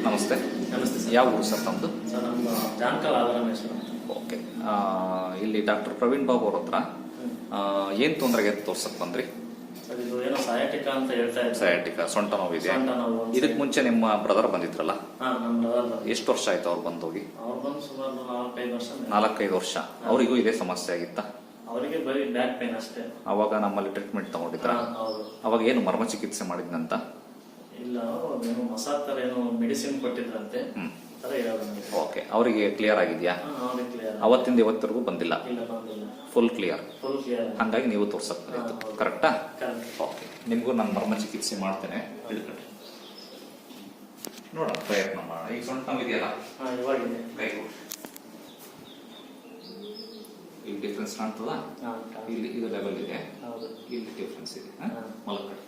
ನಮಸ್ತೆ. ನಮಸ್ತೆ ಸರ್. ಯಾವ ಊರು ಸರ್ ತಮ್ಮದು? ಸರ್ ನಮ್ಮ ಜಾನಕಲ್ ಆದರಾಮೇಶ್ವರ. ಓಕೆ. ಇಲ್ಲಿ ಡಾಕ್ಟರ್ ಪ್ರವೀಣ್ ಬಾಬು ಅವ್ರ ಹತ್ರ ಏನು ತೊಂದರೆಗೆ ತೋರ್ಸಕ್ ಬಂದ್ರಿ? ಸರ್ ಇದು ಏನೋ ಸಯಾಟಿಕಾ ಅಂತ ಹೇಳ್ತಾ ಇದ್ದಾರೆ. ಸಯಾಟಿಕಾ, ಸೊಂಟ ನೋವಿದೆ. ಸೊಂಟ ನೋವು. ಇದಕ್ಕೆ ಮುಂಚೆ ನಿಮ್ಮ ಬ್ರದರ್ ಬಂದಿದ್ರಲ್ಲ? ನಮ್ಮ ಬ್ರದರ್. ಎಷ್ಟು ವರ್ಷ ಆಯ್ತು ಅವ್ರು ಬಂದೋಗಿ? ಅವ್ರು ಬಂದು ಸುಮಾರು 4-5 ವರ್ಷ. 4-5 ವರ್ಷ. ಅವರಿಗೂ ಇದೇ ಸಮಸ್ಯೆ ಆಗಿತ್ತಾ? ಅವರಿಗೆ ಬರೀ ಬ್ಯಾಕ್ ಪೇನ್ ಅಷ್ಟೇ. ಅವಾಗ ನಮ್ಮಲ್ಲಿ ಟ್ರೀಟ್ಮೆಂಟ್ ತಗೊಂಡಿದ್ರ? ಹೌದು. ಅವಾಗ ಏನು ಮರ್ಮ ಚಿಕಿತ್ಸೆ ಮಾಡಿದ್ನಂತ? ಇಲ್ಲ, ಏನು ಮಸಾಜ್ ತರ ಏನೋ ಮೆಡಿಸಿನ್ ಕೊಟ್ಟಿದ್ರಂತೆ. ಓಕೆ. ಅವರಿಗೆ ಕ್ಲಿಯರ್ ಆಗಿದ್ಯಾ? ಕ್ಲಿಯರ್. ಅವತ್ತಿಂದ ಇವತ್ತರೆಗೂ ಬಂದಿಲ್ಲ? ಇಲ್ಲ, ಬಂದಿಲ್ಲ. Full clear. Full clear. ಹಂಗಾಗಿ ನೀವು ತೋರ್ಸಕ್ ಕರೆಕ್ಟಾ? ಕರೆಕ್ಟ್. ಓಕೆ. ನಿಮ್ಗೂ ನಾನು ಮರ್ಮ ಚಿಕಿತ್ಸೆ ಮಾಡ್ತೇನೆ. ನೋಡೋಣ, ಪ್ರಯತ್ನ ಮಾಡೋಣ. ಈಗ ಸೊಂಟ ನೋವಿದೆಯಲ್ಲ? ಇವಾಗಿದೆ. ಕೈ ಇಲ್ಲಿ ಡಿಫ್ರೆನ್ಸ್ ಕಾಣ್ತದ? ಇಲ್ಲಿ ಇದು ಲೆವೆಲ್ ಇದೆ, ಇಲ್ಲಿ ಡಿಫ್ರೆನ್ಸ್ ಇದೆ. ಮಲಕಡೆ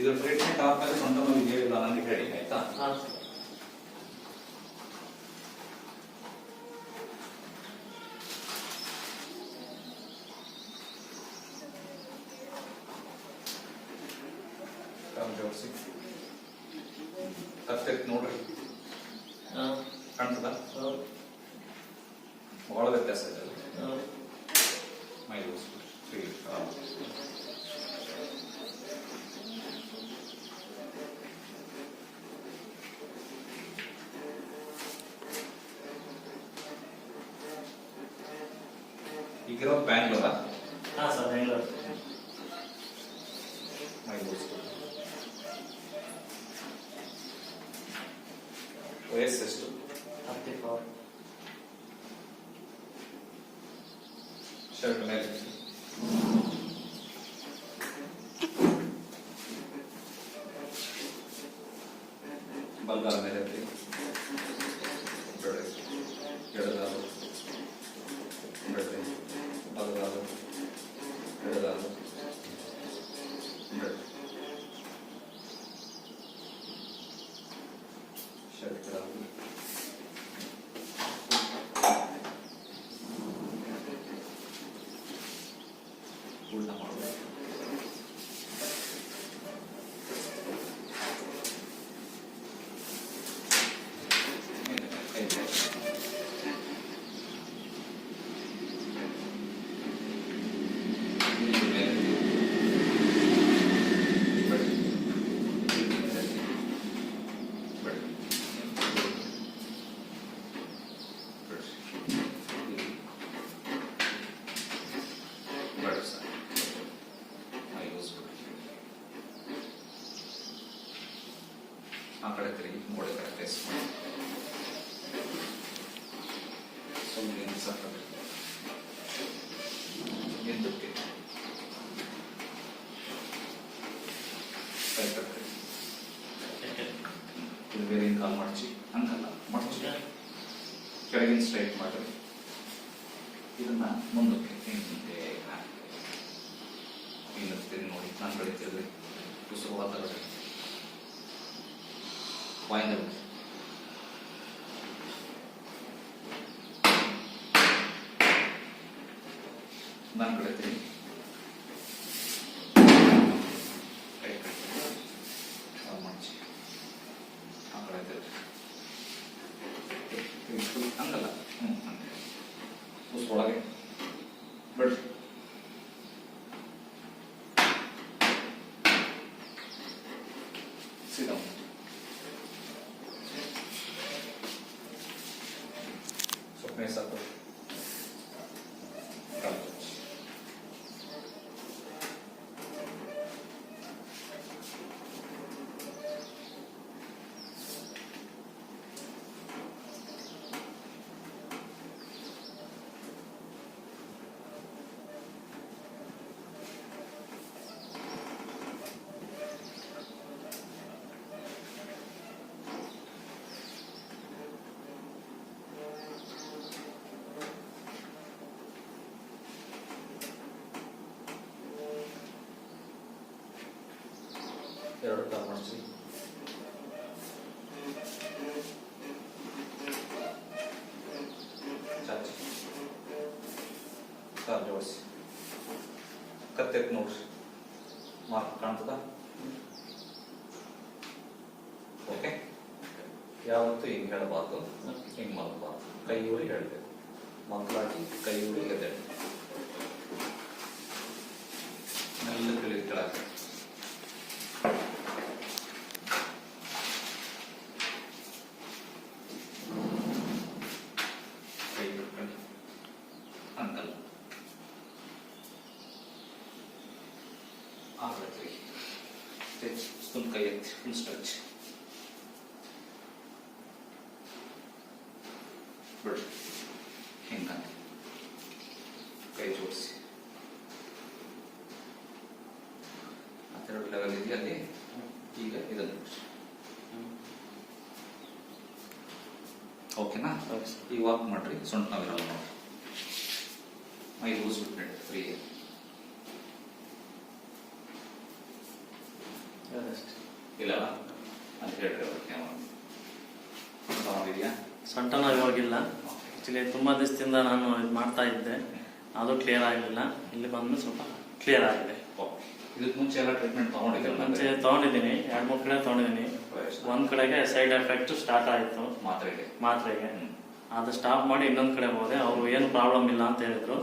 ಇದು ಟ್ರೀಟ್ಮೆಂಟ್ ಆದ್ಮೇಲೆ ಸೊಂಟ ನೋವು ಹೇಳಿಲ್ಲ ನನಗೆ ಹೇಳಿ, ಆಯ್ತಾ? ಜೋಡಿಸಿ ಕತ್ತೈತಿ ನೋಡ್ರಿ, ಕಾಣ್ತದ? ಬಹಳ ವ್ಯತ್ಯಾಸ ಇದೆ. ಮೈ ಈಗಿರೋ ಬ್ಯಾಂಗ್ಳೂರ? ಸರ್ ಬೆಂಗಳೂರು. ವಯಸ್ಸೆಷ್ಟು? 34. ಶರ್ಟ್ ಮೇಲೆ ಬಲ್ಗಾಲ ಮೇಲೆ ಎಡಗಾಲು, ಬಲಗಾಲು, ಎಡಗಾಲು, ಶರ್ಟ್ ಉಲ್ಟ ಮಾಡಬೇಕು. ಆ ಕಡೆ ತಿರುಗಿ ಗೋಡೆ ಕಡೆ ಫೇಸ್ ಮಾಡಿ ಸುಮ್ಮನೆ ಸಾಕಾಗುತ್ತೆ. ಎದ್ದಕ್ಕೆ ಕೈ ಕಟ್ಟಿ ಇದು ಬೇರೆ ಕಾಲ್ ಮಡಚಿ, ಹಂಗಲ್ಲ ಮಡಚಿ ಕೆಳಗಿನ ಸ್ಟ್ರೈಟ್ ಮಾಡಿ ಇದನ್ನ ಮುಂದಕ್ಕೆ ಹಿಂದೆ ಹಾಕಿ ತಿರುಗಿ ನೋಡಿ. ನಾನು ಕಡೆ ತಿರುಗಿ ಉಸಿರು ಹೊರಗಡೆ ವಾಯ್ದ ನನ್ನ ಕಡೆ ತಿರುಗಿ ಕೈ ಕಟ್ಟಿ ಮಡಚಿ ಆ ಕಡೆ ತಿರುಗಿ ಹಂಗಲ್ಲ. ಉಸಿರೊಳಗೆ ಬಿಡ್ರಿ. ಸೀದಾ ಸ್ವಪ್ನ ಸಾಕು. ಎರಡು ಕಾಲ್ ಮಾಡಿಸಿ ಚಾಚಿ ಕಾಲು ಜೋಡಿಸಿ ಕತ್ತೆಕ್ ನೋಡ್ರಿ, ಮಾರ್ಕ್ ಕಾಣ್ತದ? ಓಕೆ. ಯಾವತ್ತೂ ಹಿಂಗೆ ಹೇಳಬಾರ್ದು, ಹಿಂಗೆ ಮಾಡಬಾರ್ದು. ಕೈ ಊರಿ ಹೇಳಬೇಕು. ಮಕ್ಕಳಾಗಿ ಕೈ ಊರಿ ಎದ್ದೇಳಿ ಮೆಲ್ಲ ಕೆಳಗೆ ಕೈ ಹಿಡ್ಕೊಳ್ಳಿ. ಹಂಗಲ್ಲ, ಆಗಲಿ. ಫುಲ್ ಕೈ ಎತ್ತಿ, ಫುಲ್ ಸ್ಟ್ರೆಚ್ ಬಿಡ್ರಿ. ಹಿಂಗಂತ ಕೈ ಜೋಡಿಸಿ. ಮತ್ತೆರಡು ಲೆವೆಲ್ ಇದೆಯಾ ಅಲ್ಲಿ? ಈಗ ಇದನ್ನು ಓಕೆನಾ? ಈಗ ವಾಕ್ ಮಾಡ್ರಿ. ಸೊಂಟ ನಾವಿರಲ್ಲ ನೋಡ್ರಿ. ಮೈ ಲೂಸ್ ಬಿಟ್ಬಿಟ್ಟು ಫ್ರೀ ಇಲ್ಲ ಅಂತ ಹೇಳ್ರಿ. ಅವ್ರಿಗೆ ಸೊಂಟ ನೋವು ಇವಾಗಿಲ್ಲ. ಆಕ್ಚುಲಿ ತುಂಬಾ ದಿವಸದಿಂದ ನಾನು ಇದು ಮಾಡ್ತಾ ಇದ್ದೆ, ಅದು ಕ್ಲಿಯರ್ ಆಗಲಿಲ್ಲ. ಇಲ್ಲಿ ಬಂದು ಸ್ವಲ್ಪ ಕ್ಲಿಯರ್ ಆಗಿದೆ. ಇದಕ್ಕೆ ಮುಂಚೆ ಎಲ್ಲ ಟ್ರೀಟ್ಮೆಂಟ್ ತಗೊಂಡಿದ್ದೀರಾ? ಮುಂಚೆ ತಗೊಂಡಿದ್ದೀನಿ, 2-3 ಕಡೆ ತಗೊಂಡಿದ್ದೀನಿ. ಒಂದ್ ಕಡೆಗೆ ಸೈಡ್ ಎಫೆಕ್ಟ್ ಸ್ಟಾರ್ಟ್ ಆಯಿತು ಮಾತ್ರೆಗೆ. ಅದು ಸ್ಟಾಪ್ ಮಾಡಿ ಇನ್ನೊಂದ್ ಕಡೆ ಹೋದೆ. ಅವರು ಏನು ಪ್ರಾಬ್ಲಮ್ ಇಲ್ಲ ಅಂತ ಹೇಳಿದ್ರು.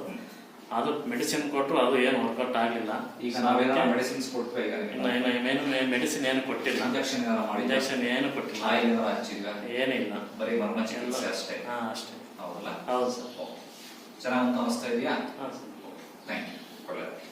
ಅದು ಮೆಡಿಸಿನ್ ಕೊಟ್ಟರು, ಅದು ಏನು ವರ್ಕೌಟ್ ಆಗಲಿಲ್ಲ. ಈಗ ನಾವೇನೋ ಮೆಡಿಸಿನ್ಸ್ ಕೊಟ್ವಿ. ಮೆಡಿಸಿನ್ ಏನು ಕೊಟ್ಟಿಲ್ಲ, ಇಂಜೆಕ್ಷನ್ ಏನು ಕೊಟ್ಟಿಲ್ಲ, ಏನಿಲ್ಲ, ಬರೀ ಮರ್ಮ ಚಿಕಿತ್ಸೆ ಅಷ್ಟೇ. ಅಷ್ಟೇ. ಹೌದಲ್ಲ? ಹೌದು ಸರ್. ಚೆನ್ನಾಗಿ ಅನಿಸ್ತಾ ಇದೆಯಾ? ಹಾಂ ಸರ್. Thank you. ಒಳ್ಳೆಯದು.